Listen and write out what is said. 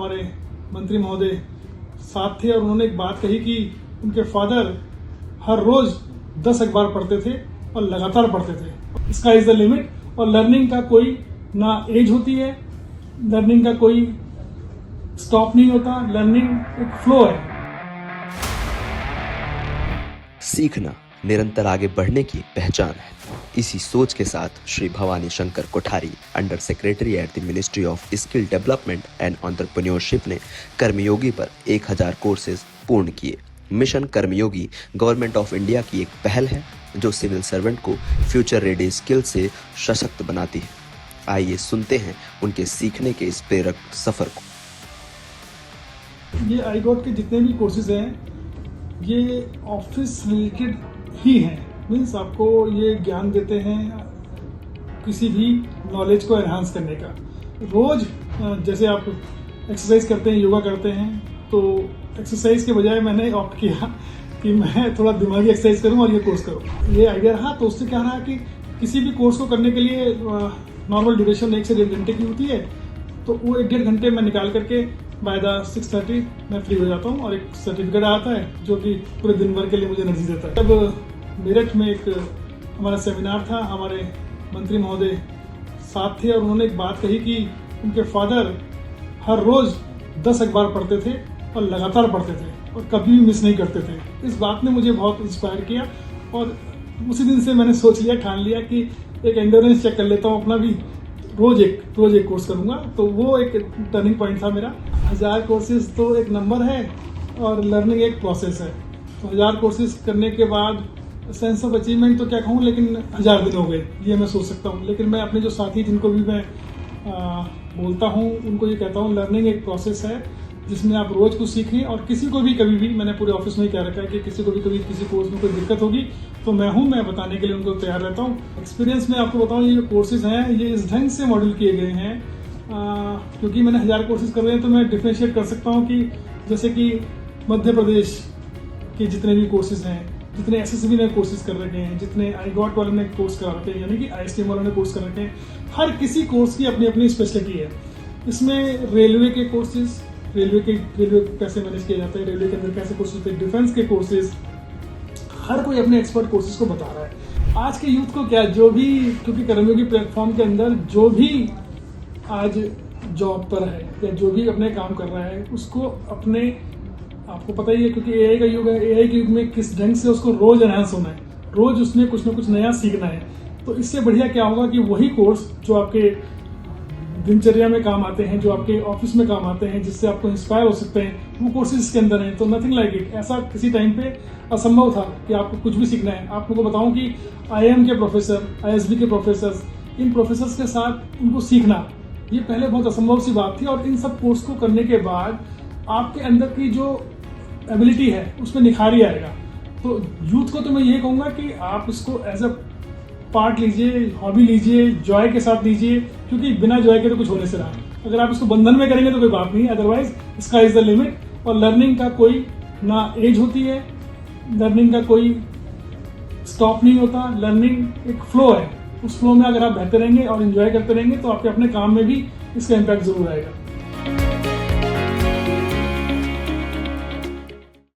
हमारे मंत्री महोदय साथ थे और उन्होंने एक बात कही कि उनके फादर हर रोज 10 अखबार पढ़ते थे और लगातार पढ़ते थे। Sky is the limit. और लर्निंग का कोई ना एज होती है, लर्निंग का कोई स्टॉप नहीं होता, लर्निंग एक फ्लो है। सीखना निरंतर आगे बढ़ने की पहचान है। इसी सोच के साथ Shri Bhavani Shankar Kothari, under secretary at the ministry of skill development and entrepreneurship ने कर्मयोगी पर 1000 कोर्सेज पूर्ण किए। Mission Karmayogi government of India की एक पहल है जो सिविल सर्वेंट को फ्यूचर रेडी स्किल से सशक्त बनाती है। आइए सुनते हैं उनके सीखने के इस प्रेरक सफर को। ये आईगॉट के जितने भी कोर्सेज हैं ये ऑफिस रिलेटेड ही हैं। मीन्स आपको ये ज्ञान देते हैं किसी भी नॉलेज को एनहांस करने का। रोज जैसे आप एक्सरसाइज करते हैं, योगा करते हैं, तो एक्सरसाइज के बजाय मैंने ऑप्ट किया कि मैं थोड़ा दिमागी एक्सरसाइज करूं और ये कोर्स करूं। ये आइडिया रहा, तो उससे क्या रहा कि किसी भी कोर्स को करने के लिए नॉर्मल ड्यूरेशन 1 से 1.5 घंटे की होती है, तो वो 1.5 घंटे में निकाल करके बाय द 6:30 मैं फ्री हो जाता हूँ और एक सर्टिफिकेट आता है जो कि पूरे दिन भर के लिए मुझे एनर्जी देता है। तब मेरठ में एक हमारा सेमिनार था, हमारे मंत्री महोदय साथ थे और उन्होंने एक बात कही कि उनके फादर हर रोज 10 अखबार पढ़ते थे और लगातार पढ़ते थे और कभी भी मिस नहीं करते थे। इस बात ने मुझे बहुत इंस्पायर किया और उसी दिन से मैंने सोच लिया, ठान लिया कि एक एंडोरेंस चेक कर लेता हूँ अपना भी, रोज एक कोर्स करूँगा। तो वो एक टर्निंग पॉइंट था मेरा। 1000 कोर्सेज तो एक नंबर है और लर्निंग एक प्रोसेस है। तो 1000 कोर्सेज करने के बाद सेंस ऑफ अचीवमेंट तो क्या कहूँ, लेकिन 1000 दिन हो गए ये मैं सोच सकता हूँ। लेकिन मैं अपने जो साथी जिनको भी मैं बोलता हूँ उनको ये कहता हूँ, लर्निंग एक प्रोसेस है जिसमें आप रोज कुछ सीखें। और किसी को भी कभी भी, मैंने पूरे ऑफिस में ही कह रखा है कि किसी को भी कभी किसी कोर्स में कोई दिक्कत होगी तो मैं बताने के लिए उनको तैयार रहता हूँ। एक्सपीरियंस में आपको बताऊँ, ये जो कोर्सेज हैं ये इस ढंग से मॉडल किए गए हैं क्योंकि मैंने 1000 कोर्सेज कर रहे हैं तो मैं डिफ्रेंशिएट कर सकता हूँ कि जैसे कि मध्य प्रदेश के जितने भी कोर्सेज हैं, जितने एसएसबी ने कोर्सेज कर रखे हैं, जितने आईगॉट वालों ने कोर्स करा रखे हैं, यानी कि आईएसटीएम वालों ने कोर्स कर रखे हैं, हर किसी कोर्स की अपनी अपनी स्पेशलिटी है। इसमें रेलवे के कोर्सेज, रेलवे कैसे मैनेज किया जाता है, रेलवे के अंदर कैसे कोर्सेज होते हैं, डिफेंस के कोर्सेज, हर कोई अपने एक्सपर्ट कोर्सेज को बता रहा है। आज के यूथ को क्या, जो भी, क्योंकि कर्मयोगी प्लेटफॉर्म के अंदर जो भी आज जॉब पर है या जो भी अपने काम कर रहा है उसको अपने, आपको पता ही है क्योंकि एआई का युग है, एआई के युग में किस ढंग से उसको रोज एनहांस होना है, रोज उसमें कुछ ना कुछ नया सीखना है। तो इससे बढ़िया क्या होगा कि वही कोर्स जो आपके दिनचर्या में काम आते हैं, जो आपके ऑफिस में काम आते हैं, जिससे आपको इंस्पायर हो सकते हैं, वो कोर्सेज इसके अंदर हैं। तो नथिंग लाइक इट। ऐसा किसी टाइम पे असंभव था कि आपको कुछ भी सीखना है। आपको बताऊं कि आईएम के प्रोफेसर, आईएसबी के प्रोफेसर, इन प्रोफेसर्स के साथ उनको सीखना ये पहले बहुत असंभव सी बात थी। और इन सब कोर्स को करने के बाद आपके अंदर की जो एबिलिटी है उसमें निखार ही आएगा। तो यूथ को तो मैं ये कहूँगा कि आप इसको एज अ पार्ट लीजिए, हॉबी लीजिए, जॉय के साथ लीजिए, क्योंकि बिना जॉय के तो कुछ होने से रहा। अगर आप इसको बंधन में करेंगे तो कोई बात नहीं, otherwise sky is the limit. और लर्निंग का कोई ना एज होती है, लर्निंग का कोई स्टॉप नहीं होता, लर्निंग एक फ्लो है। उस फ्लो में अगर आप बहते रहेंगे और एंजॉय करते रहेंगे तो आपके अपने काम में भी इसका इम्पैक्ट जरूर आएगा।